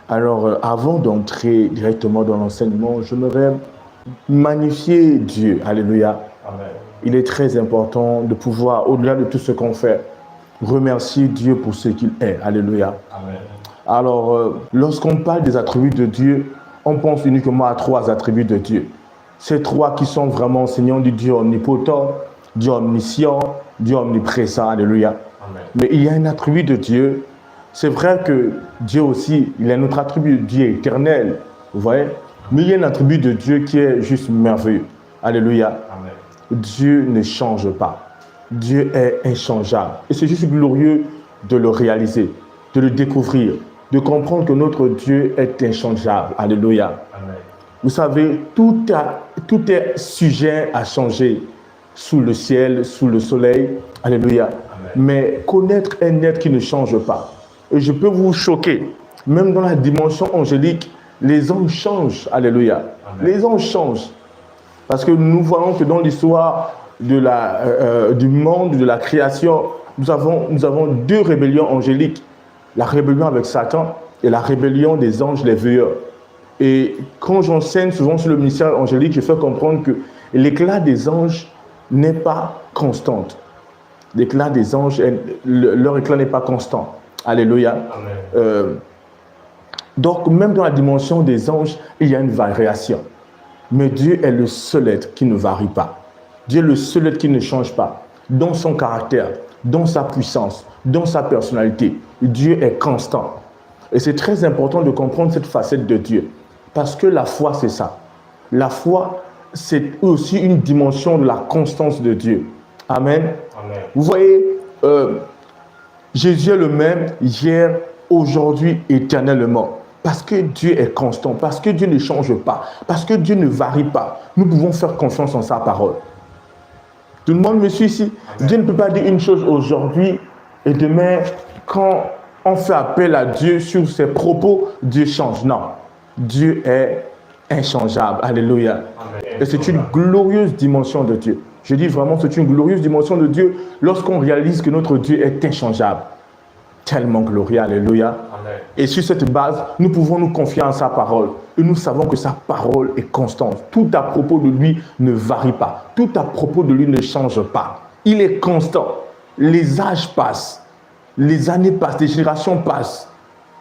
Alors, avant d'entrer directement dans l'enseignement, j'aimerais magnifier Dieu. Alléluia. Il est très important de pouvoir, au-delà de tout ce qu'on fait, remercier Dieu pour ce qu'il est. Alléluia. Alors, lorsqu'on parle des attributs de Dieu, on pense uniquement à 3 attributs de Dieu. Ces 3 qui sont vraiment enseignants du Dieu omnipotent, Dieu omniscient, Dieu omniprésent. Alléluia. Mais il y a un attribut de Dieu. C'est vrai que Dieu aussi, il a notre attribut, Dieu éternel, vous voyez. Mais il y a un attribut de Dieu qui est juste merveilleux. Alléluia. Dieu ne change pas. Dieu est inchangeable. Et c'est juste glorieux de le réaliser, de le découvrir, de comprendre que notre Dieu est inchangeable. Alléluia. Vous savez, tout est sujet à changer sous le ciel, sous le soleil. Alléluia. Mais connaître un être qui ne change pas. Et je peux vous choquer, même dans la dimension angélique, les anges changent. Alléluia. Les anges changent. Parce que nous voyons que dans l'histoire du monde, de la création, nous avons 2 rébellions angéliques. La rébellion avec Satan et la rébellion des anges, les veilleurs. Et quand j'enseigne souvent sur le ministère angélique, je fais comprendre que l'éclat des anges n'est pas constant. L'éclat des anges, leur éclat n'est pas constant. Alléluia. Donc, même dans la dimension des anges, il y a une variation. Mais Dieu est le seul être qui ne varie pas. Dieu est le seul être qui ne change pas. Dans son caractère, dans sa puissance, dans sa personnalité, Dieu est constant. Et c'est très important de comprendre cette facette de Dieu. Parce que la foi, c'est ça. La foi, c'est aussi une dimension de la constance de Dieu. Amen. Vous voyez, Jésus est le même hier, aujourd'hui, éternellement. Parce que Dieu est constant, parce que Dieu ne change pas, parce que Dieu ne varie pas. Nous pouvons faire confiance en sa parole. Tout le monde me suit ici. Dieu ne peut pas dire une chose aujourd'hui et demain, quand on fait appel à Dieu sur ses propos, Dieu change. Non. Dieu est inchangeable. Alléluia. Et c'est une glorieuse dimension de Dieu. Je dis vraiment, c'est une glorieuse dimension de Dieu lorsqu'on réalise que notre Dieu est inchangeable. Tellement glorieux, alléluia. Amen. Et sur cette base, nous pouvons nous confier en sa parole. Et nous savons que sa parole est constante. Tout à propos de lui ne varie pas. Tout à propos de lui ne change pas. Il est constant. Les âges passent. Les années passent. Les générations passent.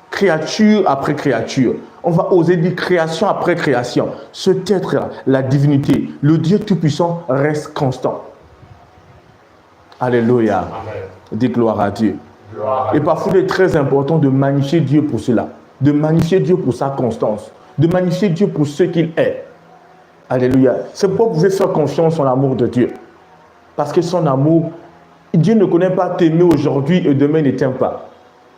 Créature après créature. On va oser dire création après création. Cet être-là, la divinité, le Dieu Tout-Puissant reste constant. Alléluia. Amen. Dis gloire à Dieu. Et parfois, il est très important de magnifier Dieu pour cela, de magnifier Dieu pour sa constance, de magnifier Dieu pour ce qu'il est. Alléluia. C'est pourquoi vous pouvez faire confiance en l'amour de Dieu. Parce que son amour, Dieu ne connaît pas t'aimer aujourd'hui et demain ne t'aime pas.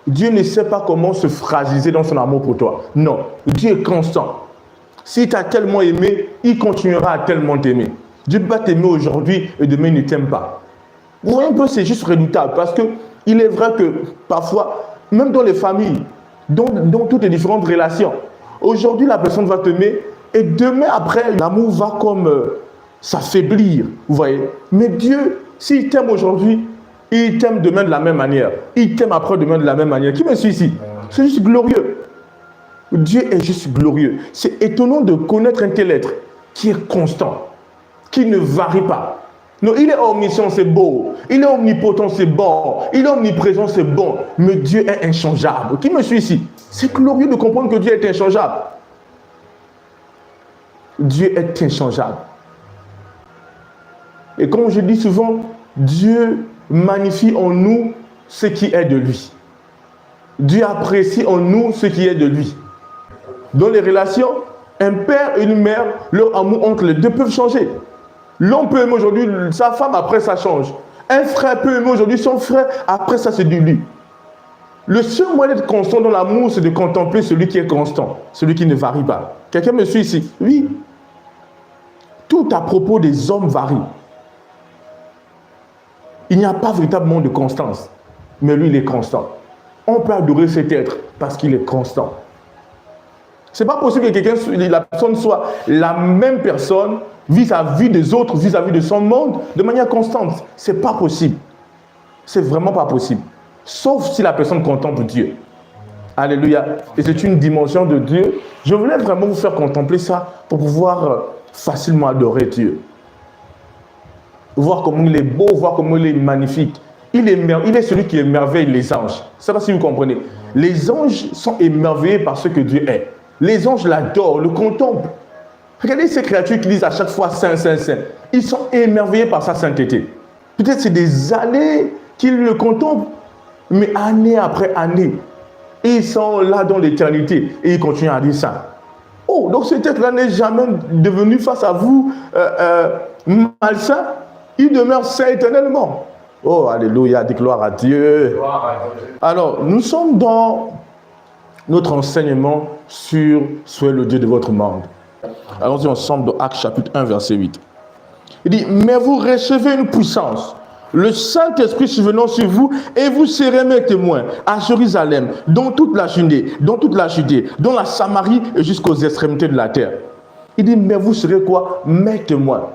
Dieu ne sait pas comment se fragiliser dans son amour pour toi. Non, Dieu est constant. S'il t'a tellement aimé, il continuera à tellement t'aimer. Dieu ne peut pas t'aimer aujourd'hui et demain ne t'aime pas. Vous voyez un peu, c'est juste redoutable parce que il est vrai que parfois, même dans les familles, dans toutes les différentes relations, aujourd'hui la personne va t'aimer et demain après, l'amour va comme s'affaiblir, vous voyez. Mais Dieu, s'il t'aime aujourd'hui, il t'aime demain de la même manière. Il t'aime après-demain de la même manière. Qui me suit ici? C'est juste glorieux. Dieu est juste glorieux. C'est étonnant de connaître un tel être qui est constant, qui ne varie pas. Non, il est omniscient, c'est beau. Il est omnipotent, c'est bon. Il est omniprésent, c'est bon. Mais Dieu est inchangeable. Qui me suit ici? C'est glorieux de comprendre que Dieu est inchangeable. Dieu est inchangeable. Et comme je dis souvent, Dieu magnifie en nous ce qui est de lui. Dieu apprécie en nous ce qui est de lui. Dans les relations, un père et une mère, leur amour entre les deux peuvent changer. L'homme peut aimer aujourd'hui sa femme, après ça change. Un frère peut aimer aujourd'hui son frère, après ça c'est de lui. Le seul moyen d'être constant dans l'amour, c'est de contempler celui qui est constant, celui qui ne varie pas. Quelqu'un me suit ici? Oui. Tout à propos des hommes varie. Il n'y a pas véritablement de constance, mais lui il est constant. On peut adorer cet être parce qu'il est constant. Ce n'est pas possible que la personne soit la même personne vis-à-vis des autres, vis-à-vis de son monde, de manière constante. Ce n'est pas possible. C'est vraiment pas possible. Sauf si la personne contemple Dieu. Alléluia. Et c'est une dimension de Dieu. Je voulais vraiment vous faire contempler ça pour pouvoir facilement adorer Dieu. Voir comment il est beau, voir comment il est magnifique. Il est celui qui émerveille les anges. Je ne sais pas si vous comprenez. Les anges sont émerveillés par ce que Dieu est. Les anges l'adorent, le contemplent. Regardez ces créatures qui disent à chaque fois Saint, Saint, Saint. Ils sont émerveillés par sa sainteté. Peut-être c'est des années qu'ils le contemplent, mais année après année. Et ils sont là dans l'éternité et ils continuent à dire ça. Oh, donc cet être-là n'est jamais devenu face à vous malsain. Il demeure saint éternellement. Oh, alléluia, dis gloire à Dieu. Alors, nous sommes dans notre enseignement sur « Soyez le Dieu de votre monde ». Allons-y ensemble dans Actes chapitre 1, verset 8. Il dit « Mais vous recevez une puissance, le Saint-Esprit survenant sur vous, et vous serez mes témoins à Jérusalem, dans toute la Judée, dans la Samarie et jusqu'aux extrémités de la terre. » Il dit « Mais vous serez quoi? Mes témoins. »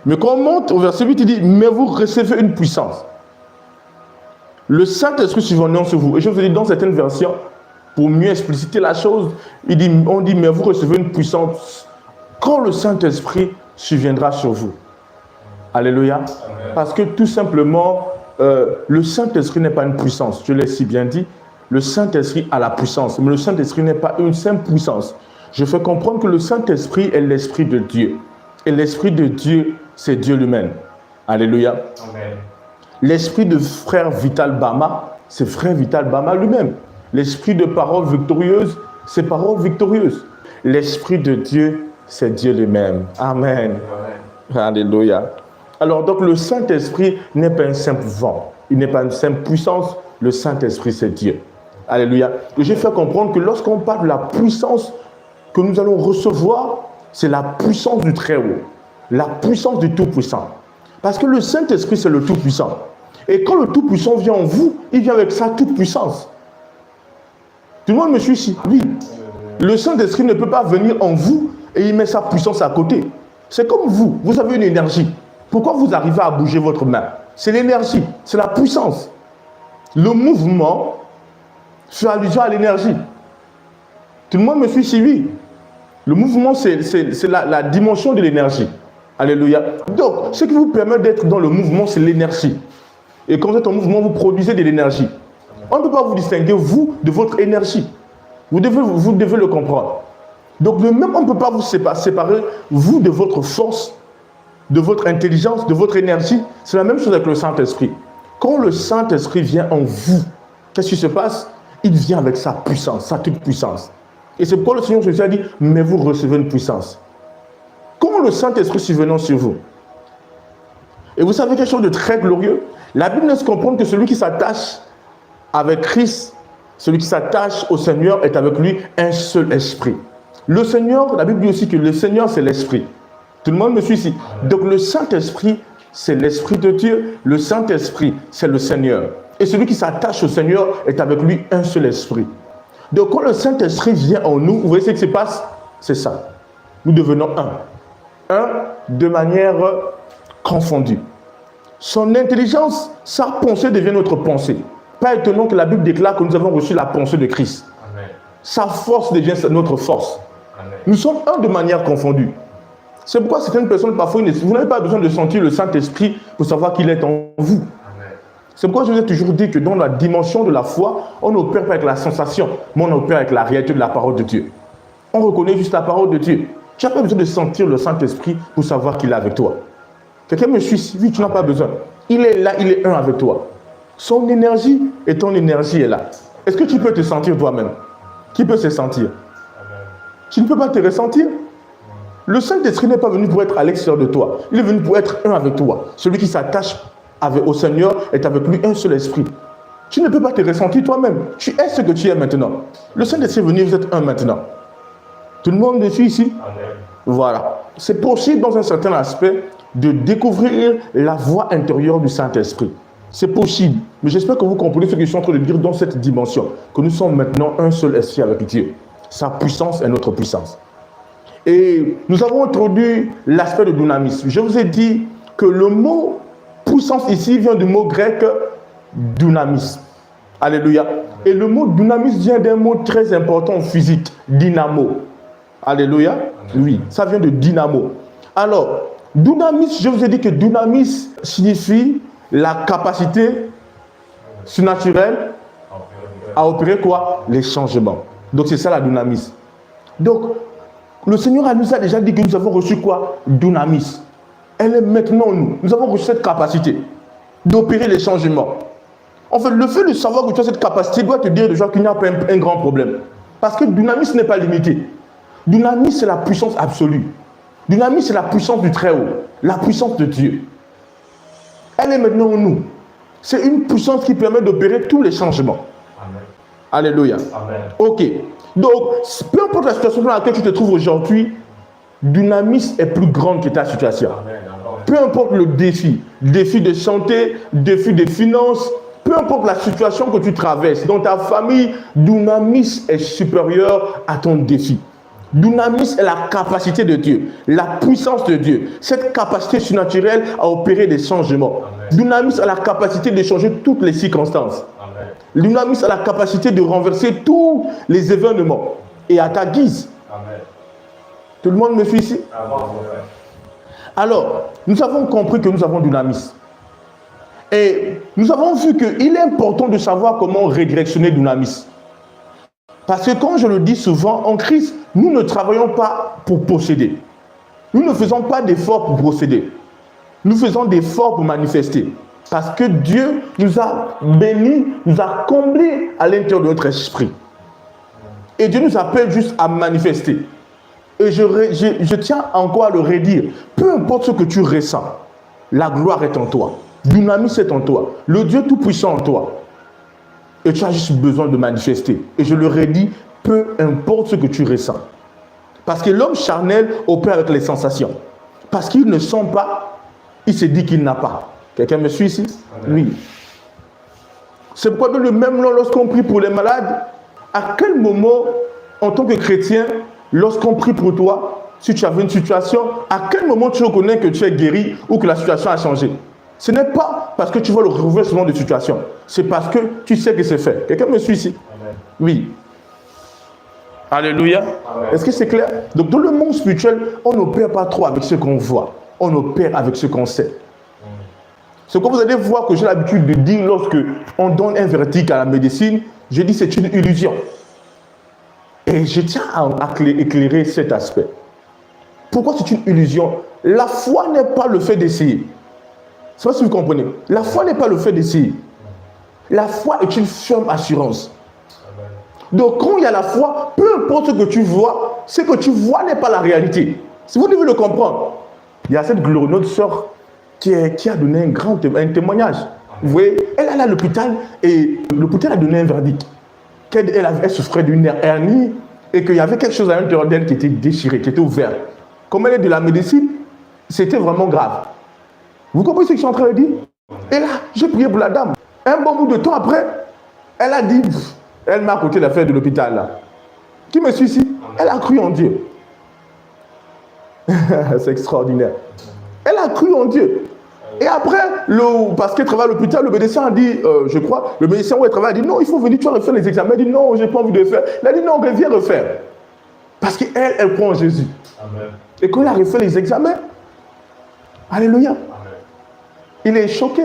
Mais quand on monte au verset 8, il dit « Mais vous recevez une puissance. Le Saint-Esprit survenant sur vous. » Et je vous dis dans certaines versions, pour mieux expliciter la chose, on dit « Mais vous recevez une puissance quand le Saint-Esprit surviendra sur vous. » Alléluia. Amen. Parce que tout simplement, le Saint-Esprit n'est pas une puissance. Je l'ai si bien dit. Le Saint-Esprit a la puissance. Mais le Saint-Esprit n'est pas une simple puissance. Je fais comprendre que le Saint-Esprit est l'Esprit de Dieu. Et l'Esprit de Dieu, c'est Dieu lui-même. Alléluia. Amen. L'Esprit de frère Vital Bama, c'est frère Vital Bama lui-même. L'Esprit de parole victorieuse, c'est parole victorieuse. L'Esprit de Dieu, c'est Dieu lui-même. Amen. Amen. Alléluia. Alors, donc, le Saint-Esprit n'est pas un simple vent. Il n'est pas une simple puissance. Le Saint-Esprit, c'est Dieu. Alléluia. Et j'ai fait comprendre que lorsqu'on parle de la puissance que nous allons recevoir, c'est la puissance du Très-Haut. La puissance du Tout-Puissant. Parce que le Saint-Esprit, c'est le Tout-Puissant. Et quand le Tout-Puissant vient en vous, il vient avec sa toute-puissance. Tout le monde me suit ici? Oui. Le Saint-Esprit ne peut pas venir en vous et il met sa puissance à côté. C'est comme vous. Vous avez une énergie. Pourquoi vous arrivez à bouger votre main? C'est l'énergie, c'est la puissance. Le mouvement fait allusion à l'énergie. Tout le monde me suit ici? Oui. Le mouvement, c'est la dimension de l'énergie. Alléluia. Donc, ce qui vous permet d'être dans le mouvement, c'est l'énergie. Et quand vous êtes en mouvement, vous produisez de l'énergie. On ne peut pas vous distinguer, vous, de votre énergie. Vous devez le comprendre. Donc, de même, on ne peut pas vous séparer, vous, de votre force, de votre intelligence, de votre énergie. C'est la même chose avec le Saint-Esprit. Quand le Saint-Esprit vient en vous, qu'est-ce qui se passe? Il vient avec sa puissance, sa toute puissance. Et c'est pourquoi le Seigneur Jésus a dit, mais vous recevez une puissance. Quand le Saint-Esprit survenant sur vous, et vous savez quelque chose de très glorieux, la Bible laisse comprendre que celui qui s'attache avec Christ, celui qui s'attache au Seigneur est avec lui un seul esprit. Le Seigneur, la Bible dit aussi que le Seigneur c'est l'esprit. Tout le monde me suit ici. Donc le Saint-Esprit, c'est l'Esprit de Dieu. Le Saint-Esprit, c'est le Seigneur. Et celui qui s'attache au Seigneur est avec lui un seul esprit. Donc quand le Saint-Esprit vient en nous, vous voyez ce qui se passe? C'est ça. Nous devenons un. Un de manière confondue. Son intelligence, sa pensée devient notre pensée. Pas étonnant que la Bible déclare que nous avons reçu la pensée de Christ. Amen. Sa force devient notre force. Amen. Nous sommes un de manière confondue. C'est pourquoi certaines personnes, parfois, vous n'avez pas besoin de sentir le Saint-Esprit pour savoir qu'il est en vous. Amen. C'est pourquoi je vous ai toujours dit que dans la dimension de la foi, on n'opère pas avec la sensation, mais on opère avec la réalité de la parole de Dieu. On reconnaît juste la parole de Dieu. Tu n'as pas besoin de sentir le Saint-Esprit pour savoir qu'il est avec toi. Quelqu'un me suit, oui, tu n'as pas besoin. Il est là, il est un avec toi. Son énergie et ton énergie est là. Est-ce que tu peux te sentir toi-même? Qui peut se sentir? Amen. Tu ne peux pas te ressentir? Le Saint-Esprit n'est pas venu pour être à l'extérieur de toi. Il est venu pour être un avec toi. Celui qui s'attache au Seigneur est avec lui un seul esprit. Tu ne peux pas te ressentir toi-même. Tu es ce que tu es maintenant. Le Saint-Esprit est venu, vous êtes un maintenant. Tout le monde est ici? Amen. Voilà. C'est possible dans un certain aspect de découvrir la voix intérieure du Saint-Esprit. C'est possible. Mais j'espère que vous comprenez ce que je suis en train de dire dans cette dimension. Que nous sommes maintenant un seul esprit avec Dieu. Sa puissance est notre puissance. Et nous avons introduit l'aspect de dynamisme. Je vous ai dit que le mot puissance ici vient du mot grec dynamisme. Alléluia. Et le mot dynamis vient d'un mot très important en physique, dynamo. Alléluia. Oui, ça vient de dynamo. Alors, dynamis, je vous ai dit que dynamis signifie la capacité surnaturelle à opérer quoi? Les changements. Donc c'est ça la dynamis. Donc, le Seigneur nous a déjà dit que nous avons reçu quoi? Dynamis. Elle est maintenant en nous. Nous avons reçu cette capacité d'opérer les changements. En fait, le fait de savoir que tu as cette capacité doit te dire déjà qu'il n'y a pas un grand problème. Parce que dynamis n'est pas limité. Dynamis, c'est la puissance absolue. Dynamis, c'est la puissance du Très-Haut, la puissance de Dieu. Elle est maintenant en nous. C'est une puissance qui permet d'opérer tous les changements. Amen. Alléluia. Amen. Ok. Donc, peu importe la situation dans laquelle tu te trouves aujourd'hui, dynamis est plus grande que ta situation. Amen. Peu importe le défi de santé, défi de finances, peu importe la situation que tu traverses dans ta famille, dynamis est supérieur à ton défi. Dynamis est la capacité de Dieu, la puissance de Dieu, cette capacité surnaturelle à opérer des changements. Dynamis a la capacité de changer toutes les circonstances. Dynamis a la capacité de renverser tous les événements et à ta guise. Amen. Tout le monde me suit ici? Amen. Alors, nous avons compris que nous avons dynamis. Et nous avons vu qu'il est important de savoir comment redirectionner dynamis. Parce que quand je le dis souvent, en Christ, nous ne travaillons pas pour posséder. Nous ne faisons pas d'efforts pour posséder. Nous faisons d'efforts pour manifester. Parce que Dieu nous a bénis, nous a comblés à l'intérieur de notre esprit. Et Dieu nous appelle juste à manifester. Et je tiens encore à le redire. Peu importe ce que tu ressens, la gloire est en toi. Dynamis est en toi. Le Dieu Tout-Puissant en toi. Et tu as juste besoin de manifester. Et je le redis, peu importe ce que tu ressens. Parce que l'homme charnel opère avec les sensations. Parce qu'il ne sent pas, il se dit qu'il n'a pas. Quelqu'un me suit ici? Amen. Oui. C'est pourquoi dans le même nom, lorsqu'on prie pour les malades, à quel moment, en tant que chrétien, lorsqu'on prie pour toi, si tu avais une situation, à quel moment tu reconnais que tu es guéri ou que la situation a changé? Ce n'est pas parce que tu vois le renversement de situation. C'est parce que tu sais que c'est fait. Quelqu'un me suit ici? Amen. Oui. Alléluia. Est-ce que c'est clair? Donc dans le monde spirituel, on n'opère pas trop avec ce qu'on voit. On opère avec ce qu'on sait. Ce que vous allez voir que j'ai l'habitude de dire lorsque on donne un verdict à la médecine, je dis c'est une illusion. Et je tiens à éclairer cet aspect. Pourquoi c'est une illusion? La foi n'est pas le fait d'essayer. Je ne sais pas si vous comprenez. La foi n'est pas le fait d'essayer. La foi est une ferme assurance. Donc quand il y a la foi, peu importe ce que tu vois, ce que tu vois n'est pas la réalité. Si vous devez le comprendre, il y a cette notre sœur qui a donné un témoignage. Vous voyez, elle est allée à l'hôpital et l'hôpital a donné un verdict. Elle souffrait d'une hernie et qu'il y avait quelque chose à l'intérieur d'elle qui était déchiré, qui était ouvert. Comme elle est de la médecine, c'était vraiment grave. Vous comprenez ce que je suis en train de dire? Et là, j'ai prié pour la dame. Un bon bout de temps après, elle a dit, elle m'a raconté l'affaire de l'hôpital là. Qui me suit ici? Elle a cru en Dieu. C'est extraordinaire. Elle a cru en Dieu. Et après, parce qu'elle travaille à l'hôpital, le médecin a dit, je crois, le médecin où elle travaille a dit, non, il faut venir, tu vas refaire les examens. Elle a dit, non, je n'ai pas envie de le faire. Elle a dit, non, viens refaire. Parce qu'elle, elle croit en Jésus. Amen. Et quand elle a refait les examens, alléluia. Amen. Il est choqué.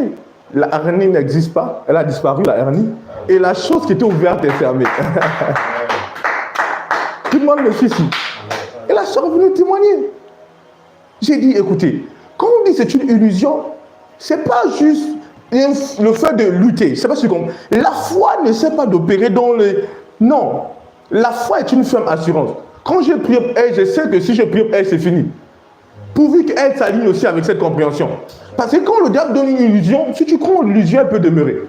La hernie n'existe pas. Elle a disparu, la hernie. Et la chose qui était ouverte est fermée. Tout le monde me suit ici. Et la soeur est venue témoigner. J'ai dit, écoutez, quand on dit c'est une illusion, c'est pas juste le fait de lutter. C'est pas ce qu'on... La foi ne sait pas d'opérer dans les... Non. La foi est une ferme assurance. Quand je prie pour elle, je sais que si je prie pour elle, c'est fini. Pourvu qu'elle s'aligne aussi avec cette compréhension. Parce que quand le diable donne une illusion, si tu crois en l'illusion, elle peut demeurer.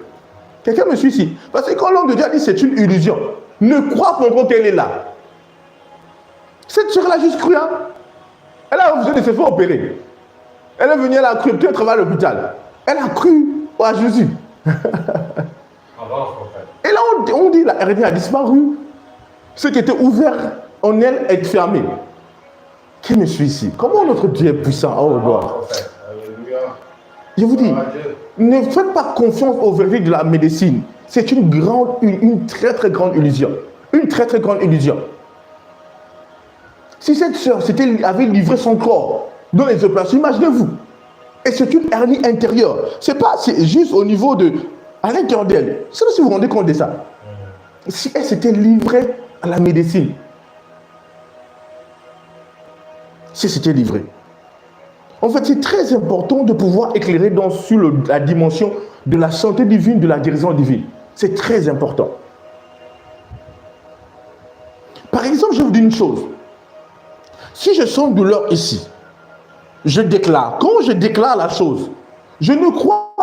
Quelqu'un me suit ici? Parce que quand l'homme de Dieu dit c'est une illusion, ne crois pas encore qu'elle est là. Cette soeur-là a juste cru, hein? Elle a besoin de se faire opérer. Elle est venue, elle a cru, elle travaille à l'hôpital. Elle a cru à Jésus. Et là, on dit la hernie a disparu. Ce qui était ouvert en elle est fermé. Qui me suit ici? Comment notre Dieu est puissant? Oh, gloire. Je vous dis, ne faites pas confiance au verdict de la médecine. C'est une très très grande illusion. Une très très grande illusion. Si cette sœur avait livré son corps dans les opérations, imaginez-vous. Et c'est une hernie intérieure. C'est juste au niveau à l'intérieur d'elle. Je ne sais pas si vous vous rendez compte de ça. Si elle s'était livrée à la médecine. Si elle s'était livrée. En fait, c'est très important de pouvoir éclairer sur la dimension de la santé divine, de la guérison divine. C'est très important. Par exemple, je vous dis une chose. Si je sens une douleur ici, je déclare. Quand je déclare la chose, je crois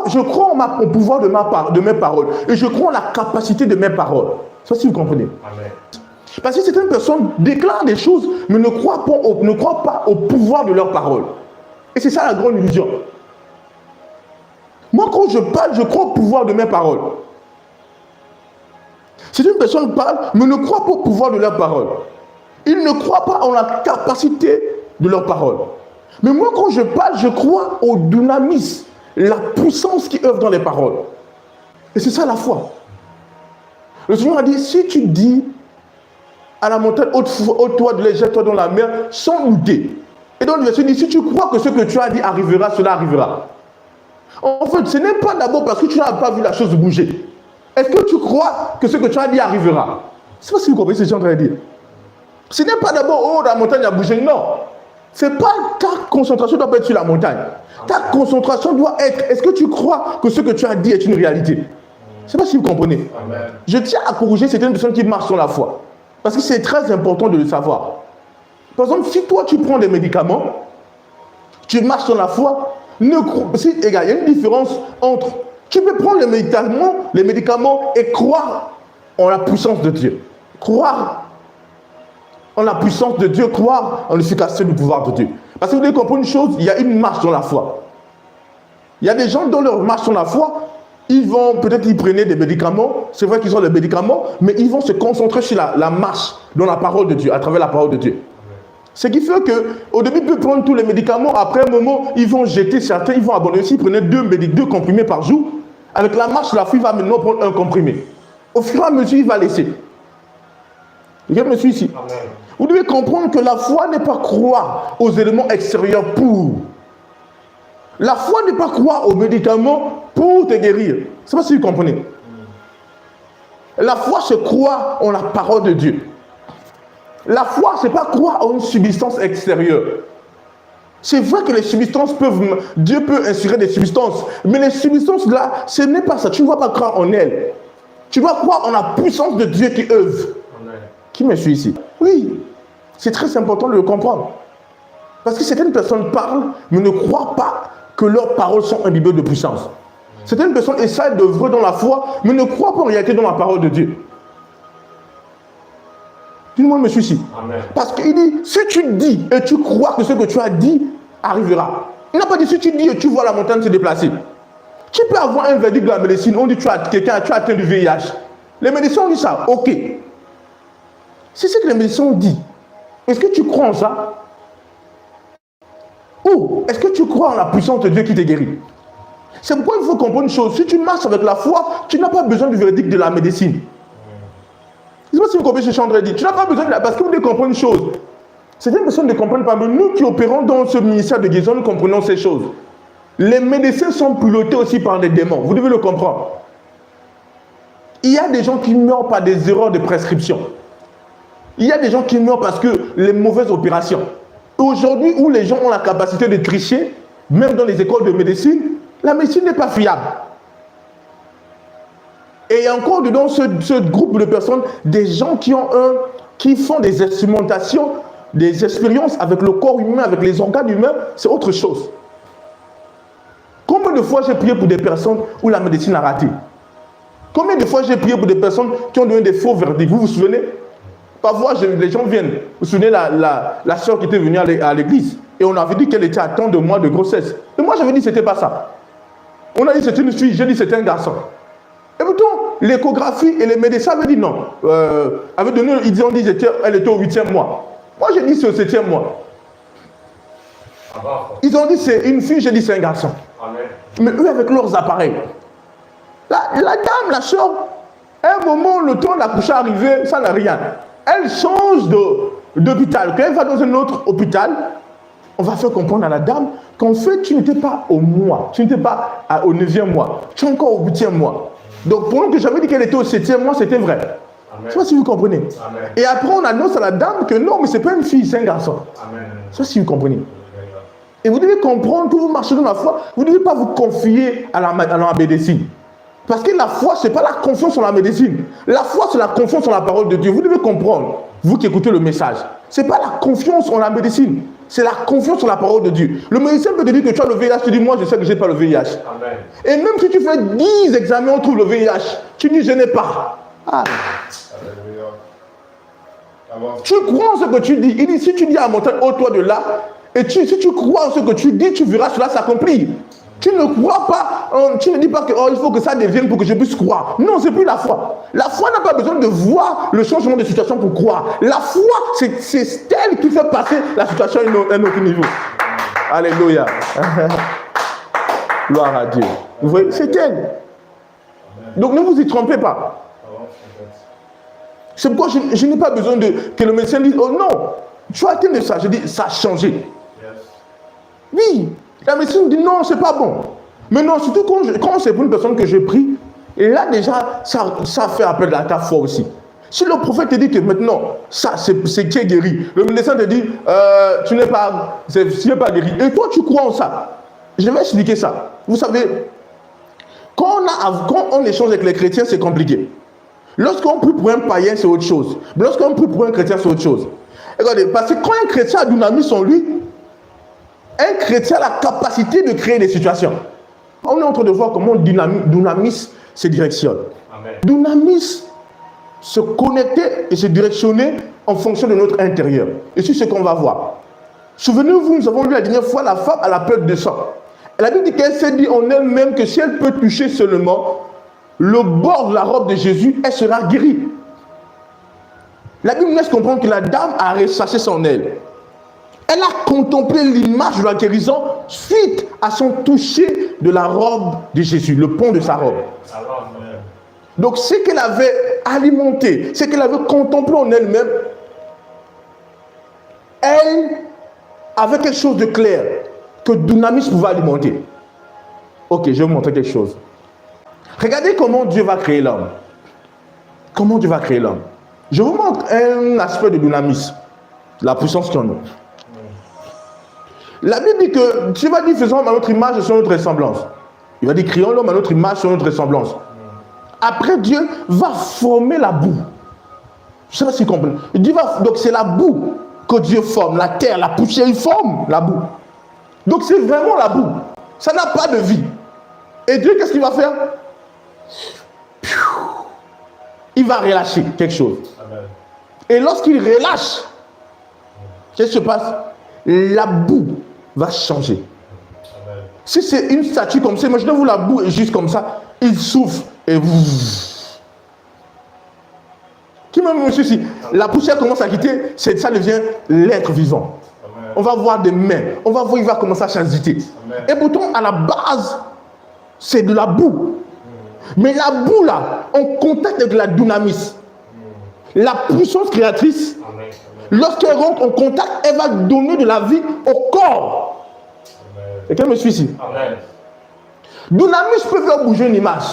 au pouvoir de mes paroles. Et je crois en la capacité de mes paroles. Ça, si vous comprenez. Amen. Parce que certaines personnes déclarent des choses, mais ne croient pas au pouvoir de leurs paroles. Et c'est ça la grande illusion. Moi, quand je parle, je crois au pouvoir de mes paroles. Si une personne parle, mais ne croit pas au pouvoir de leurs paroles. Ils ne croient pas en la capacité de leurs paroles. Mais moi, quand je parle, je crois au dynamisme, la puissance qui œuvre dans les paroles. Et c'est ça la foi. Le Seigneur a dit, si tu dis à la montagne, ôte-toi de jette-toi dans la mer, sans douter. Et donc le verset dit, si tu crois que ce que tu as dit arrivera, cela arrivera. En fait, ce n'est pas d'abord parce que tu n'as pas vu la chose bouger. Est-ce que tu crois que ce que tu as dit arrivera? Je ne sais pas si vous comprenez ce que je suis en train de dire. Ce n'est pas d'abord, oh, la montagne a bougé. Non. C'est pas ta concentration doit pas être sur la montagne. Ta concentration doit être, est-ce que tu crois que ce que tu as dit est une réalité? Je ne sais pas si vous comprenez. Amen. Je tiens à corriger certaines personnes qui marchent sur la foi. Parce que c'est très important de le savoir. Par exemple, si toi tu prends des médicaments, tu marches sur la foi, il y a une différence entre, tu peux prendre les médicaments et croire en la puissance de Dieu. Croire en la puissance de Dieu, croire en l'efficacité du pouvoir de Dieu. Parce que vous devez comprendre une chose, il y a une marche dans la foi. Il y a des gens dans leur marche dans la foi, peut-être ils prenaient des médicaments, c'est vrai qu'ils ont des médicaments, mais ils vont se concentrer sur la marche dans la parole de Dieu, à travers la parole de Dieu. Ce qui fait qu'au début, ils peuvent prendre tous les médicaments, après un moment, ils vont jeter certains, ils vont abandonner. S'ils prenaient 2 comprimés par jour, avec la marche, la foi va maintenant prendre un comprimé. Au fur et à mesure, il va laisser. Regarde, monsieur ici. Amen. Vous devez comprendre que la foi n'est pas croire aux éléments extérieurs pour. La foi n'est pas croire aux médicaments pour te guérir. Je ne sais pas si vous comprenez. La foi, c'est croire en la parole de Dieu. La foi, ce n'est pas croire en une substance extérieure. C'est vrai que les substances Dieu peut inspirer des substances, mais les substances là, ce n'est pas ça. Tu ne dois pas croire en elles. Tu dois croire en la puissance de Dieu qui œuvre. Amen. Qui me suit ici? Oui, c'est très important de le comprendre. Parce que certaines personnes parlent, mais ne croient pas que leurs paroles sont imbibées de puissance. Certaines personnes essaient d'œuvrer dans la foi, mais ne croient pas en réalité dans la parole de Dieu. Tout le monde me suit ici. Amen. Parce qu'il dit, si tu dis et tu crois que ce que tu as dit arrivera. Il n'a pas dit si tu dis et tu vois la montagne se déplacer. Tu peux avoir un verdict de la médecine, on dit tu as atteint du VIH. Les médecins ont dit ça, ok. C'est ce que les médecins ont dit. Est-ce que tu crois en ça? Ou est-ce que tu crois en la puissance de Dieu qui te guérit? C'est pourquoi il faut comprendre une chose. Si tu marches avec la foi, tu n'as pas besoin du verdict de la médecine. Je ne sais pas si vous comprenez ce que je suis en train de dire. Tu n'as pas besoin de parce que vous devez comprendre une chose. Certaines personnes ne comprennent pas, mais nous qui opérons dans ce ministère de guérison, nous comprenons ces choses. Les médecins sont pilotés aussi par des démons. Vous devez le comprendre. Il y a des gens qui meurent par des erreurs de prescription. Il y a des gens qui meurent parce que les mauvaises opérations. Aujourd'hui, où les gens ont la capacité de tricher, même dans les écoles de médecine, la médecine n'est pas fiable. Et il y a encore dedans ce groupe de personnes, des gens qui font des instrumentations, des expériences avec le corps humain, avec les organes humains, c'est autre chose. Combien de fois j'ai prié pour des personnes où la médecine a raté? Combien de fois j'ai prié pour des personnes qui ont donné des faux verdicts? Vous vous souvenez? Parfois, les gens viennent. Vous vous souvenez la soeur qui était venue à l'église et on avait dit qu'elle était à tant de mois de grossesse. Et moi, j'avais dit que ce n'était pas ça. On a dit que c'était une fille, j'ai dit que c'était un garçon. Et pourtant, l'échographie et les médecins avaient dit non. Ils ont dit qu'elle était au 8e mois. Moi, j'ai dit c'est au 7e mois. Ils ont dit c'est une fille, j'ai dit c'est un garçon. Amen. Mais eux, avec leurs appareils. La dame, la soeur, À un moment, le temps d'accoucher arrivé, ça n'a rien. Elle change d'hôpital. Quand elle va dans un autre hôpital, on va faire comprendre à la dame qu'en fait, tu n'étais pas au mois, tu n'étais pas au 9e mois, tu es encore au 8e mois. Donc, pendant que j'avais dit qu'elle était au 7e mois, c'était vrai. Je ne sais pas si vous comprenez. Amen. Et après, on annonce à la dame que non, mais ce n'est pas une fille, c'est un garçon. Amen. Je ne sais pas si vous comprenez. Et vous devez comprendre que vous marchez dans la foi, vous ne devez pas vous confier à la médecine. Parce que la foi, ce n'est pas la confiance en la médecine. La foi, c'est la confiance en la parole de Dieu. Vous devez comprendre, vous qui écoutez le message. Ce n'est pas la confiance en la médecine. C'est la confiance en la parole de Dieu. Le médecin peut te dire que tu as le VIH. Tu dis, moi, je sais que je n'ai pas le VIH. Amen. Et même si tu fais 10 examens, on trouve le VIH. Tu dis, je n'ai pas. Ah. Tu crois en ce que tu dis. Il dit, si tu dis à la montagne, ôte-toi de là, et si tu crois en ce que tu dis, tu verras cela s'accomplir. Tu ne crois pas, tu ne dis pas que il faut que ça devienne pour que je puisse croire. Non, c'est plus la foi. La foi n'a pas besoin de voir le changement de situation pour croire. La foi, c'est elle qui fait passer la situation à un autre niveau. Alléluia. Gloire à Dieu. Vous voyez, c'est elle. Donc ne vous y trompez pas. C'est pourquoi je n'ai pas besoin que le médecin dise, oh non, tu as atteint de ça. Je dis, ça a changé. Oui, la médecine dit non, c'est pas bon. Mais non, surtout quand c'est pour une personne que je prie, et là déjà, ça fait appel à ta foi aussi. Si le prophète te dit que maintenant, ça c'est qui est guéri, le médecin te dit, tu n'es pas guéri, et toi tu crois en ça. Je vais expliquer ça. Vous savez, quand on échange avec les chrétiens, c'est compliqué. Lorsqu'on prie pour un païen, c'est autre chose. Mais lorsqu'on prie pour un chrétien, c'est autre chose. Regardez, parce que quand un chrétien a dunamis en lui, un chrétien a la capacité de créer des situations. On est en train de voir comment dunamis se directionne. Amen. Dunamis se connecter et se directionner en fonction de notre intérieur. Et c'est ce qu'on va voir. Souvenez-vous, nous avons lu la dernière fois la femme à la perte de sang. La Bible dit qu'elle s'est dit en elle-même que si elle peut toucher seulement le bord de la robe de Jésus, elle sera guérie. La Bible nous laisse comprendre que la dame a ressassé son aile. Elle a contemplé l'image de la guérison suite à son toucher de la robe de Jésus, le pont de sa robe. Donc, ce qu'elle avait alimenté, ce qu'elle avait contemplé en elle-même, elle avait quelque chose de clair que Dunamis pouvait alimenter. Ok, je vais vous montrer quelque chose. Regardez comment Dieu va créer l'homme. Comment Dieu va créer l'homme. Je vous montre un aspect de Dunamis, la puissance qu'il y en a. La Bible dit que Dieu va dire faisons à notre image et sur notre ressemblance. Il va dire créons l'homme à notre image sur notre ressemblance. Après, Dieu va former la boue. Je ne sais pas si vous comprenez. Donc c'est la boue que Dieu forme, la terre, la poussière, il forme la boue. Donc c'est vraiment la boue. Ça n'a pas de vie. Et Dieu, qu'est-ce qu'il va faire? Il va relâcher quelque chose. Amen. Et lorsqu'il relâche, qu'est-ce qui se passe? La boue va changer. Amen. Si c'est une statue comme ça, imaginez-vous la boue est juste comme ça, il souffle et qui même monsieur, si la poussière commence à quitter, ça devient l'être vivant. Amen. On va voir des mains, on va voir, il va commencer à changer. Et pourtant, à la base, c'est de la boue. Mais la boue là, en contact avec la dunamis, la puissance créatrice, lorsqu'elle rentre en contact, elle va donner de la vie au corps. Et quelqu'un me suit ici? Dunamis peut faire bouger une image.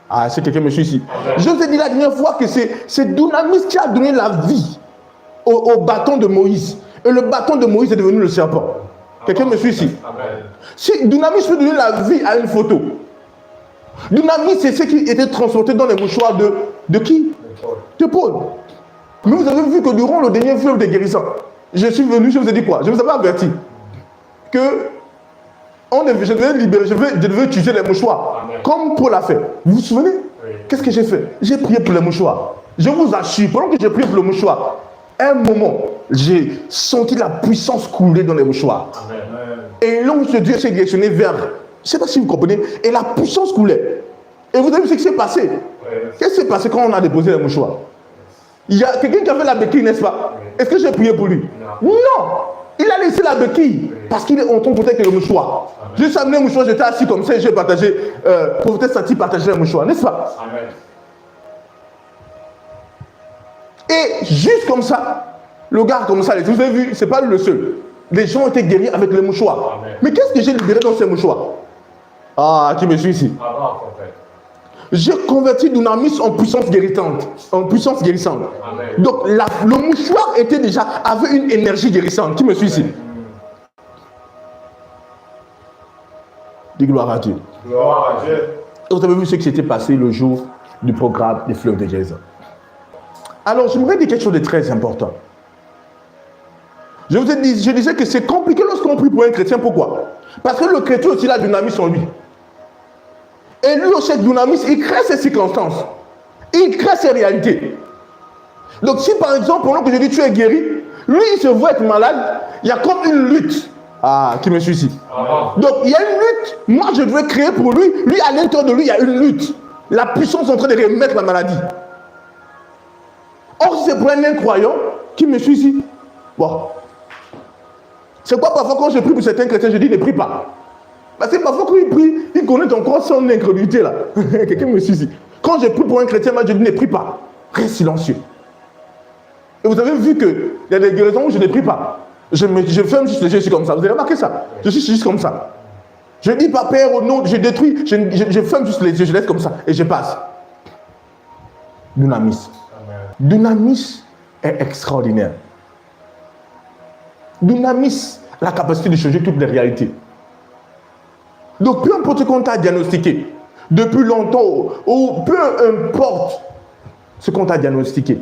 Ah, c'est quelqu'un me suit ici. Je vous ai dit la dernière fois que c'est Dunamis qui a donné la vie au bâton de Moïse. Et le bâton de Moïse est devenu le serpent. Quelqu'un me suit ici? Si Dunamis peut donner la vie à une photo, Dunamis, c'est ce qui était transporté dans les mouchoirs de qui? De Paul. Mais vous avez vu que durant le dernier fleuve de guérison, je suis venu, je vous ai dit quoi? Je vous avais averti que je devais libérer, je devais utiliser les mouchoirs. Amen. Comme Paul l'a fait. Vous vous souvenez? Oui. Qu'est-ce que j'ai fait? J'ai prié pour les mouchoirs. Je vous assure, pendant que j'ai prié pour le mouchoir, à un moment, j'ai senti la puissance couler dans les mouchoirs. Amen. Et l'ange de Dieu s'est directionné vers, je ne sais pas si vous comprenez, et la puissance coulait. Et vous avez vu ce qui s'est passé? Oui. Qu'est-ce qui s'est passé quand on a déposé les mouchoirs? Il y a quelqu'un qui a fait la béquille, n'est-ce pas? Oui. Est-ce que j'ai prié pour lui? Non. Il a laissé la béquille parce qu'il est en train de protéger le mouchoir. J'ai amené le mouchoir, j'étais assis comme ça et j'ai partagé, Prophétesse Sati partageait le mouchoir, n'est-ce pas? Amen. Et juste comme ça, le gars comme ça, vous avez vu, c'est pas lui le seul. Les gens ont été guéris avec le mouchoir. Amen. Mais qu'est-ce que j'ai libéré dans ces mouchoirs? Ah, qui me suit ici? J'ai converti Dunamis en puissance guérissante. En puissance guérissante. Amen. Donc le mouchoir était déjà, avait une énergie guérissante. Qui me suit ici? Dis gloire à Dieu. Gloire à Dieu. Et vous avez vu ce qui s'était passé le jour du programme des fleuves de guérison. Alors, j'aimerais dire quelque chose de très important. Je disais que c'est compliqué lorsqu'on prie pour un chrétien. Pourquoi? Parce que le chrétien aussi a Dunamis en lui. Et lui aussi, Dunamis, il crée ses circonstances. Il crée ses réalités. Donc, si par exemple, pendant que je dis tu es guéri, lui, il se voit être malade, il y a comme une lutte. Ah, qui me suit ici? Donc, il y a une lutte. Moi, je devrais créer pour lui. Lui, à l'intérieur de lui, il y a une lutte. La puissance est en train de remettre la maladie. Or, si c'est pour un incroyant, qui me suit ici? Bon. C'est quoi parfois quand je prie pour certains chrétiens, je dis ne prie pas. Parce que parfois quand il prie, il connaît encore son incrédulité là. Quelqu'un me suit ici. Quand je prie pour un chrétien, moi je dis ne prie pas. Reste silencieux. Et vous avez vu qu'il y a des guérisons où je ne prie pas. Je ferme juste les yeux, je suis comme ça. Vous avez remarqué ça? Je suis juste comme ça. Je ne dis pas Père au nom, je détruis, je ferme juste les yeux, je laisse comme ça et je passe. Dunamis. Dunamis est extraordinaire. Dunamis a la capacité de changer toutes les réalités. Donc peu importe ce qu'on t'a diagnostiqué, depuis longtemps, ou peu importe ce qu'on t'a diagnostiqué,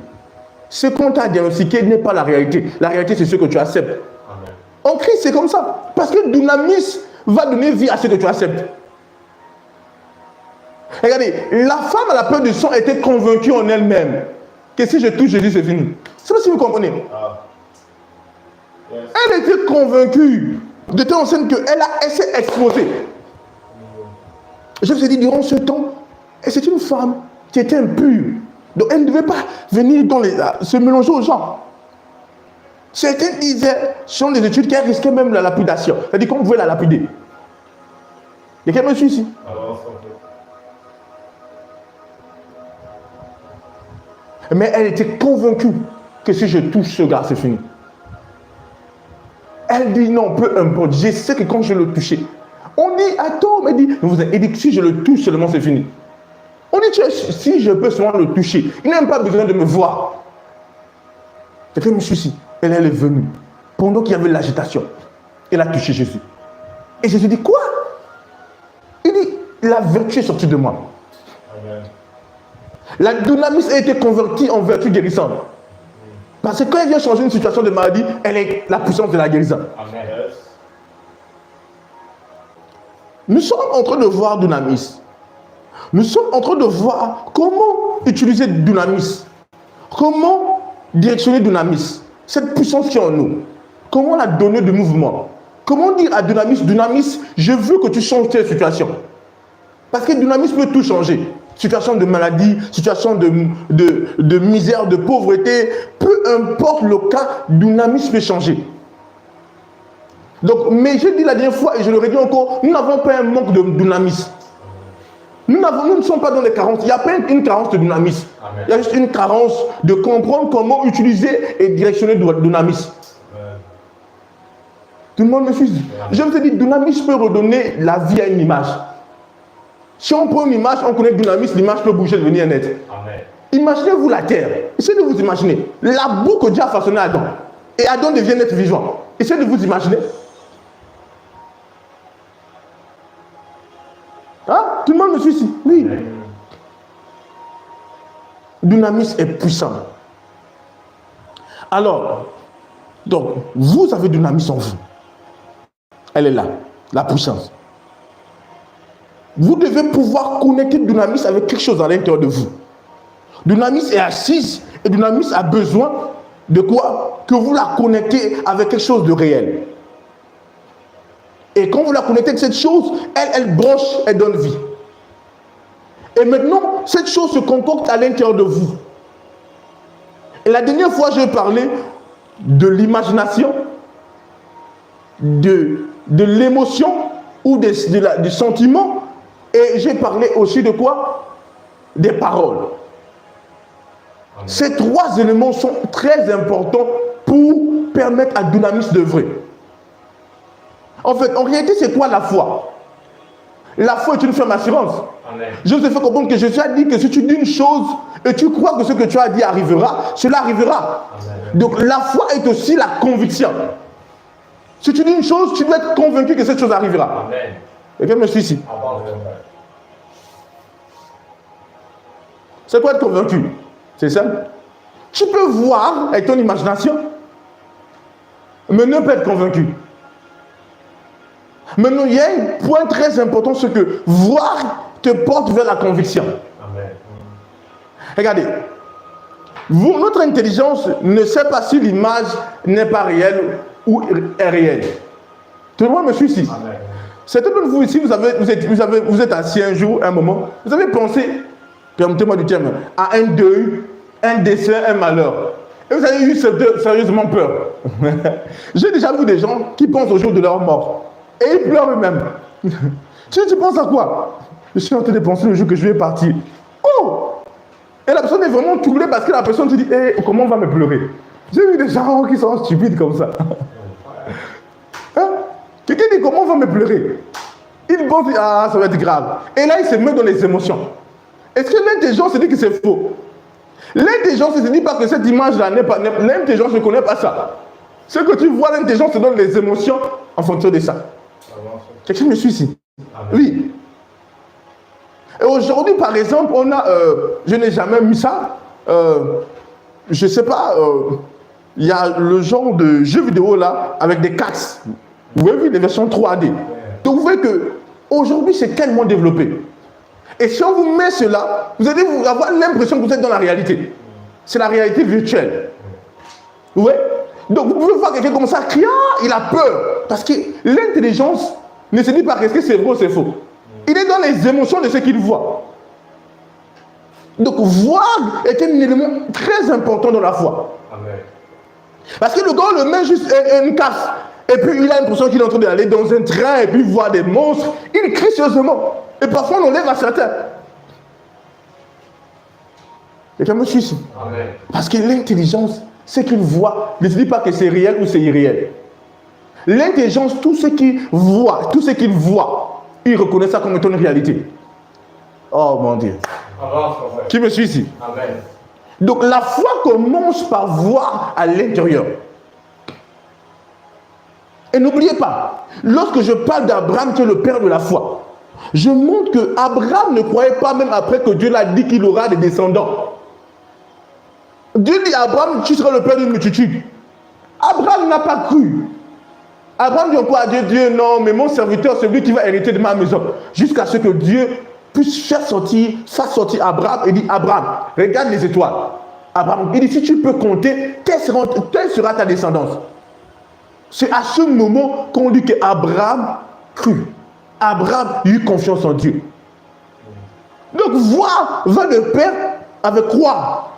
ce qu'on t'a diagnostiqué n'est pas la réalité. La réalité, c'est ce que tu acceptes. Amen. En Christ, c'est comme ça. Parce que Dunamis va donner vie à ce que tu acceptes. Regardez, la femme à la peur du sang était convaincue en elle-même que si je touche Jésus, c'est fini. Je ne sais pas si vous comprenez. Yes. Elle était convaincue de telle enseigne qu'elle s'est exposée. Je vous ai dit, durant ce temps, c'est une femme qui était impure. Donc elle ne devait pas venir se mélanger aux gens. Certains disaient, selon les études, qu'elle risquait même la lapidation. C'est-à-dire qu'on pouvait la lapider. Quelqu'un me suit ici? Mais elle était convaincue que si je touche ce gars, c'est fini. Elle dit non, peu importe. Je sais que quand je le touchais, on dit, attends, mais il dit, si je le touche seulement, c'est fini. On dit, si je peux seulement le toucher, il n'a même pas besoin de me voir. Quelqu'un me suit ici. Elle est venue. Pendant qu'il y avait l'agitation, elle a touché Jésus. Et Jésus dit, quoi? Il dit, la vertu est sortie de moi. Amen. La dunamis a été convertie en vertu guérissante. Parce que quand elle vient changer une situation de maladie, elle est la puissance de la guérison. Amen. Nous sommes en train de voir Dunamis. Nous sommes en train de voir comment utiliser Dunamis. Comment directionner Dunamis. Cette puissance qui est en nous. Comment la donner de mouvement. Comment dire à Dunamis, Dunamis, je veux que tu changes tes situations. Parce que Dunamis peut tout changer. Situation de maladie, situation de misère, de pauvreté. Peu importe le cas, Dunamis peut changer. Donc, mais j'ai dit la dernière fois et je le redis encore, nous n'avons pas un manque de dunamis. Nous ne sommes pas dans les carences. Il n'y a pas une carence de dunamis. Amen. Il y a juste une carence de comprendre comment utiliser et directionner dunamis. Amen. Tout le monde me suit. Je vous ai dit, dunamis peut redonner la vie à une image. Si on prend une image, on connaît dunamis, l'image peut bouger, devenir nette. Imaginez-vous la terre. Essayez de vous imaginer. La boue que Dieu a façonnée à Adam. Et Adam devient être vivant. Essayez de vous imaginer. Hein? Tout le monde me suit ici? Oui. Dunamis est puissant. Alors, donc, vous avez Dunamis en vous. Elle est là, la puissance. Vous devez pouvoir connecter Dunamis avec quelque chose à l'intérieur de vous. Dunamis est assise et Dunamis a besoin de quoi? Que vous la connectez avec quelque chose de réel. Et quand vous la connectez avec cette chose, elle branche, elle donne vie. Et maintenant, cette chose se concocte à l'intérieur de vous. Et la dernière fois, j'ai parlé de l'imagination, de l'émotion ou du sentiment. Et j'ai parlé aussi de quoi? Des paroles. Amen. Ces trois éléments sont très importants pour permettre à Dunamis d'œuvrer. En fait, en réalité, c'est quoi la foi? La foi est une ferme assurance. Amen. Je te fais comprendre que Jésus a dit que si tu dis une chose et tu crois que ce que tu as dit arrivera, cela arrivera. Amen. Donc la foi est aussi la conviction. Si tu dis une chose, tu dois être convaincu que cette chose arrivera. Amen. Et quelqu'un me suit ici. C'est quoi être convaincu? C'est simple. Tu peux voir avec ton imagination, mais ne pas être convaincu. Maintenant, il y a un point très important, c'est que voir te porte vers la conviction. Amen. Regardez, notre intelligence ne sait pas si l'image n'est pas réelle ou est réelle. Tout le monde me suit ici. Amen. Certains de vous ici, vous êtes assis un jour, un moment, vous avez pensé, permettez-moi du terme, à un deuil, un décès, un malheur. Et vous avez eu sérieusement peur. J'ai déjà vu des gens qui pensent au jour de leur mort. Et ils pleurent eux-mêmes. Tu penses à quoi? Je suis en train de penser le jour que je vais partir. Oh! Et la personne est vraiment troublée parce que la personne se dit, hey, comment on va me pleurer? J'ai vu des gens qui sont stupides comme ça. Hein? Quelqu'un dit, comment on va me pleurer? Il pense, ah, ça va être grave. Et là, il se met dans les émotions. Est-ce que l'intelligence se dit que c'est faux? L'intelligence ne se dit pas que cette image-là n'est pas... L'intelligence ne connaît pas ça. Ce que tu vois, l'intelligence te donne les émotions en fonction de ça. Quelqu'un me suit ici? Oui. Et aujourd'hui, par exemple, on a... je n'ai jamais mis ça. Je ne sais pas. Il y a le genre de jeu vidéo là, avec des cartes. Vous avez vu les versions 3D. Donc vous voyez qu'aujourd'hui, c'est tellement développé. Et si on vous met cela, vous allez avoir l'impression que vous êtes dans la réalité. C'est la réalité virtuelle. Oui. Donc vous pouvez voir quelqu'un comme ça, qui il a peur. Parce que l'intelligence ne se dit pas est-ce que c'est vrai ou c'est faux. Il est dans les émotions de ce qu'il voit. Donc voir est un élément très important dans la foi. Amen. Parce que le gars le met juste une casse. Et puis il a l'impression qu'il est en train d'aller dans un train et puis voir des monstres. Il crie sérieusement. Et parfois on enlève à certains. Quelqu'un me suit ici? Amen. Parce que l'intelligence, ce qu'il voit, ne se dit pas que c'est réel ou c'est irréel. L'intelligence, tout ce qu'il voit, il reconnaît ça comme étant une réalité. Oh mon Dieu. Amen. Qui me suit ici? Amen. Donc la foi commence par voir à l'intérieur. Et n'oubliez pas, lorsque je parle d'Abraham qui est le père de la foi, je montre que Abraham ne croyait pas même après que Dieu l'a dit qu'il aura des descendants. Dieu dit à Abraham, tu seras le père d'une multitude. Abraham n'a pas cru. Abraham dit encore à Dieu, Dieu, non, mais mon serviteur, c'est lui qui va hériter de ma maison. Jusqu'à ce que Dieu puisse faire sortir Abraham et dit, Abraham, regarde les étoiles. Abraham, il dit, si tu peux compter, quelle sera ta descendance? C'est à ce moment qu'on dit qu'Abraham crut. Abraham eut confiance en Dieu. Donc voir va de pair avec croire.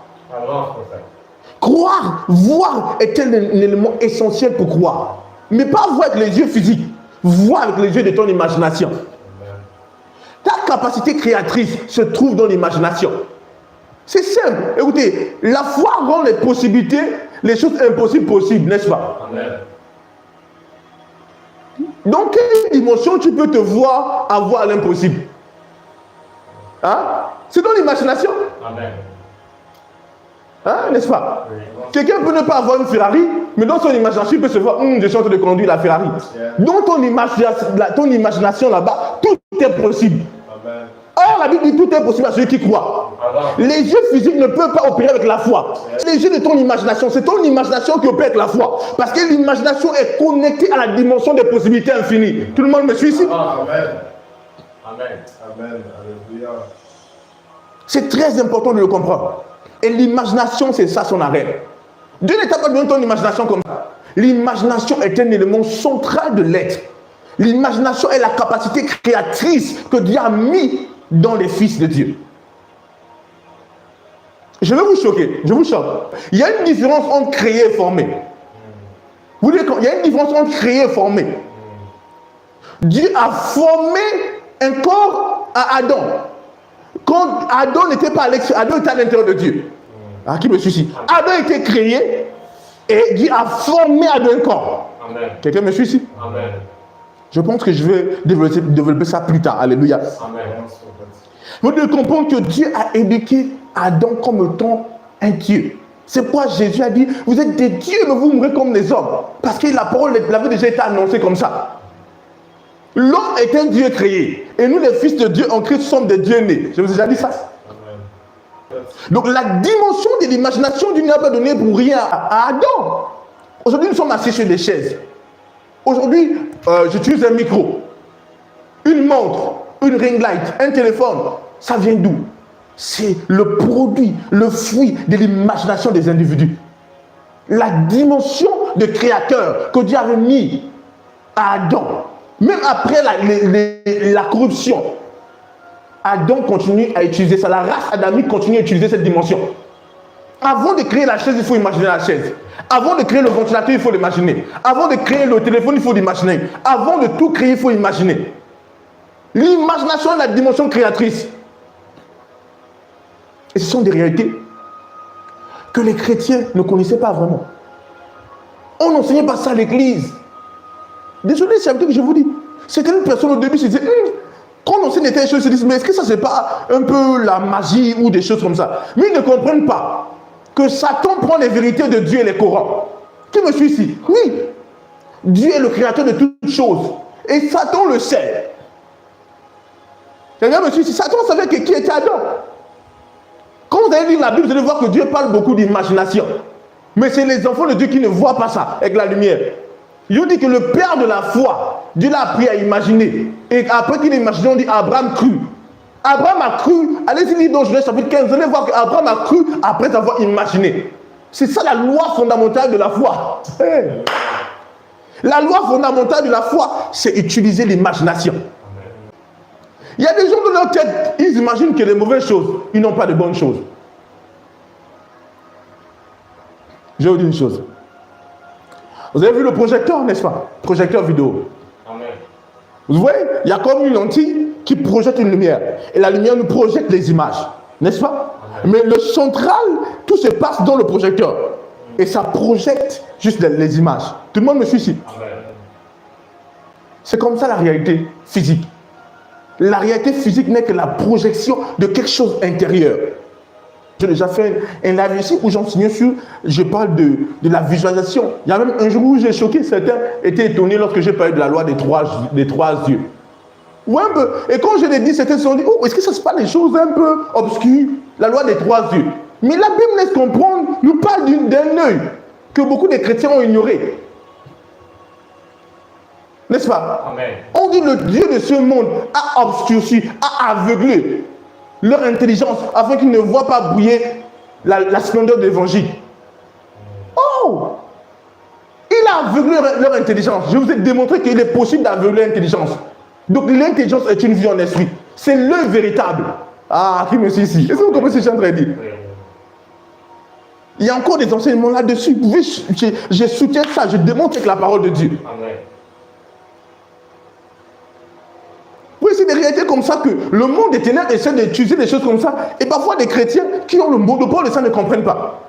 Croire, voir est un élément essentiel pour croire. Mais pas voir avec les yeux physiques, voir avec les yeux de ton imagination. Ta capacité créatrice se trouve dans l'imagination. C'est simple. Écoutez, la foi rend les possibilités, les choses impossibles possibles, n'est-ce pas? Amen. Dans quelle dimension tu peux te voir avoir l'impossible? Hein? C'est dans l'imagination. Amen. Hein, n'est-ce pas? Oui. Quelqu'un peut ne pas avoir une Ferrari, mais dans son imagination, il peut se voir, je suis en train de conduire la Ferrari. Yeah. Dans ton imagination là-bas, tout est possible. Amen. Or, la Bible dit tout est possible à celui qui croit. Amen. Les yeux physiques ne peuvent pas opérer avec la foi. Yeah. Les yeux de ton imagination, c'est ton imagination qui opère avec la foi. Parce que l'imagination est connectée à la dimension des possibilités infinies. Tout le monde me suit ici? Amen. Amen. Amen. Alléluia. C'est très important de le comprendre. Et l'imagination, c'est ça son arrêt. Dieu ne t'a pas donné ton imagination comme ça. L'imagination est un élément central de l'être. L'imagination est la capacité créatrice que Dieu a mis dans les fils de Dieu. Je vais vous choquer, je vous choque. Il y a une différence entre créer et former. Vous voyez, il y a une différence entre créer et former. Dieu a formé un corps à Adam. Quand Adam n'était pas à l'extérieur, Adam était à l'intérieur de Dieu. À qui me suit ici? Adam était créé et Dieu a formé Adam un corps. Quelqu'un me suit ici? Amen. Je pense que je vais développer ça plus tard. Alléluia. Amen. Vous devez comprendre que Dieu a éduqué Adam comme étant un Dieu. C'est pourquoi Jésus a dit, vous êtes des dieux, mais vous mourrez comme des hommes. Parce que la parole l'avait déjà été annoncée comme ça. L'homme est un Dieu créé. Et nous, les fils de Dieu en Christ, sommes des dieux nés. Je vous ai déjà dit ça. Amen. Donc la dimension de l'imagination Dieu n'a pas donné pour rien à Adam. Aujourd'hui, nous sommes assis sur des chaises. Aujourd'hui, j'utilise un micro, une montre, une ring light, un téléphone. Ça vient d'où? C'est le produit, le fruit de l'imagination des individus. La dimension de créateur que Dieu avait mis à Adam. Même après la corruption, Adam continue à utiliser ça. La race adamique continue à utiliser cette dimension. Avant de créer la chaise, il faut imaginer la chaise. Avant de créer le ventilateur, il faut l'imaginer. Avant de créer le téléphone, il faut l'imaginer. Avant de tout créer, il faut imaginer. L'imagination est la dimension créatrice. Et ce sont des réalités que les chrétiens ne connaissaient pas vraiment. On n'enseignait pas ça à l'église. Désolé, c'est un truc que je vous dis. Certaines personnes au début se disaient, quand on enseigne des choses, ils se disent, mais est-ce que ça c'est pas un peu la magie ou des choses comme ça? Mais ils ne comprennent pas que Satan prend les vérités de Dieu et les corrompt. Qui me suit ici? Oui. Dieu est le créateur de toutes choses. Et Satan le sait. Quelqu'un me suit ici? Satan savait qui était Adam. Quand vous allez lire la Bible, vous allez voir que Dieu parle beaucoup d'imagination. Mais c'est les enfants de Dieu qui ne voient pas ça avec la lumière. Je vous dis que le père de la foi, Dieu l'a appris à imaginer. Et après qu'il a imaginé, on dit Abraham crut. Abraham a cru. Allez-y lire dans Genèse chapitre 15, vous allez voir qu'Abraham a cru après avoir imaginé. C'est ça la loi fondamentale de la foi. Hey. La loi fondamentale de la foi, c'est utiliser l'imagination. Il y a des gens dans leur tête, ils imaginent que les mauvaises choses, ils n'ont pas de bonnes choses. Je vais vous dire une chose. Vous avez vu le projecteur, n'est-ce pas? Projecteur vidéo. Amen. Vous voyez, il y a comme une lentille qui projette une lumière. Et la lumière nous projette les images. N'est-ce pas? Amen. Mais le central, tout se passe dans le projecteur. Et ça projette juste les images. Tout le monde me suit ici? Amen. C'est comme ça la réalité physique. La réalité physique n'est que la projection de quelque chose intérieur. J'ai déjà fait un live ici où j'enseignais sur, je parle de la visualisation. Il y a même un jour où j'ai choqué, certains étaient étonnés lorsque j'ai parlé de la loi des trois yeux. Ou un peu. Et quand je l'ai dit, certains se sont dit, oh, est-ce que ça se passe des choses un peu obscures? La loi des 3 yeux. Mais la Bible laisse comprendre, nous parle d'un œil que beaucoup de chrétiens ont ignoré. N'est-ce pas? Amen. On dit le Dieu de ce monde a obscurci, a aveuglé leur intelligence afin qu'ils ne voient pas briller la splendeur de l'évangile. Oh! Il a aveuglé leur intelligence. Je vous ai démontré qu'il est possible d'aveugler l'intelligence. Donc l'intelligence est une vie en esprit. C'est l'œil véritable. Ah, qui me suit ici? Est-ce que vous comprenez ce que je suis en train de dire? Il y a encore des enseignements là-dessus. Je soutiens ça, je démontre avec la parole de Dieu. Amen. Oui, c'est des réalités comme ça que le monde des ténèbres essaie d'utiliser des choses comme ça. Et parfois des chrétiens qui ont le monopole de ça ne comprennent pas.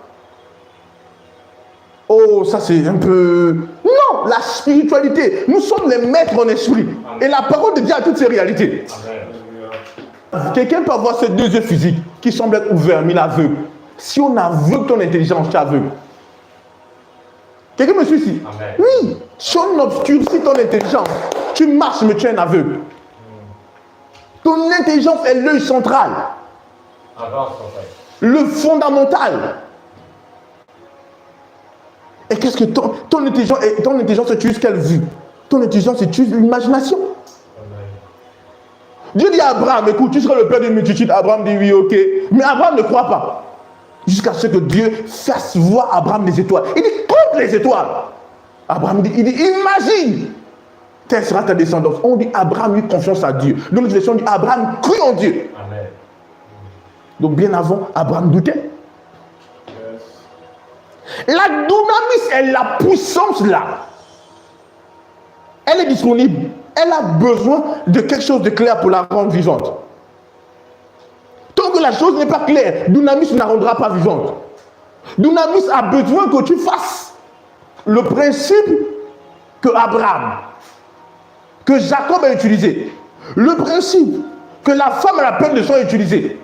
Oh, ça c'est un peu... Non, la spiritualité. Nous sommes les maîtres en esprit. Amen. Et la parole de Dieu a toutes ces réalités. Amen. Quelqu'un peut avoir ces 2 yeux physiques qui semblent être ouverts, mais il aveugle. Si on aveugle ton intelligence, tu es aveugle. Quelqu'un me suit ici? Amen. Oui. Si on obscurcit ton intelligence, tu marches mais tu es un aveugle. Ton intelligence est l'œil central. Le fondamental. Et qu'est-ce que ton intelligence utilise quelle vue? Ton intelligence utilise l'imagination. Dieu dit à Abraham, écoute, tu seras le père d'une multitude. Abraham dit oui, ok. Mais Abraham ne croit pas. Jusqu'à ce que Dieu fasse voir à Abraham les étoiles. Il dit, compte les étoiles. Abraham dit, imagine. Telle sera ta descendance. On dit Abraham eut confiance à Dieu. Dans notre version, on dit Abraham crut en Dieu. Amen. Donc bien avant, Abraham doutait. Yes. La dunamis est la puissance là. Elle est disponible. Elle a besoin de quelque chose de clair pour la rendre vivante. Tant que la chose n'est pas claire, dunamis ne la rendra pas vivante. Dunamis a besoin que tu fasses le principe que Abraham, que Jacob a utilisé, le principe que la femme à la perte de sang a utilisé.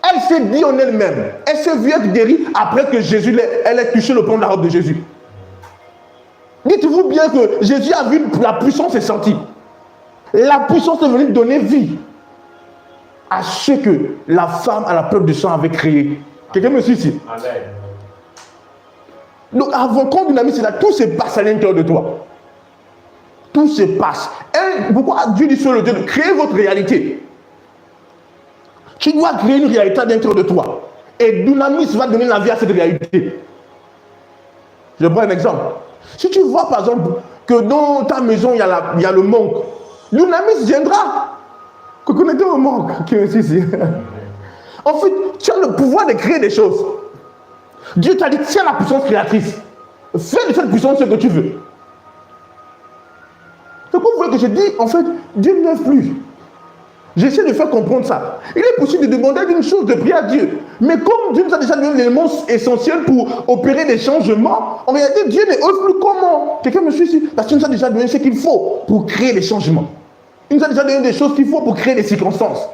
Elle s'est dit en elle-même, elle s'est vue être guérie après que Jésus elle ait touché le pan de la robe de Jésus. Dites-vous bien que Jésus a vu la puissance est sentie. La puissance est venue donner vie à ce que la femme à la perte de sang avait créé. Quelqu'un me suit ici? Amen. Donc avant qu'on dynamise, tout se passe à l'intérieur de toi. Tout se passe. Et pourquoi Dieu dit sur le Dieu de créer votre réalité? Tu dois créer une réalité à l'intérieur de toi. Et dynamis va donner la vie à cette réalité. Je prends un exemple. Si tu vois par exemple que dans ta maison il y a le manque, dynamis viendra. Connectez au manque qui est ici. En fait, tu as le pouvoir de créer des choses. Dieu t'a dit, tiens la puissance créatrice. Fais de cette puissance ce que tu veux. C'est pourquoi vous voyez que je dis, en fait, Dieu ne lève plus. J'essaie de faire comprendre ça. Il est possible de demander une chose, de prier à Dieu. Mais comme Dieu nous a déjà donné l'élément essentiel pour opérer des changements, en réalité, Dieu ne ose plus comment. Quelqu'un me suit ici? Parce qu'il nous a déjà donné ce qu'il faut pour créer des changements. Il nous a déjà donné des choses qu'il faut pour créer des circonstances.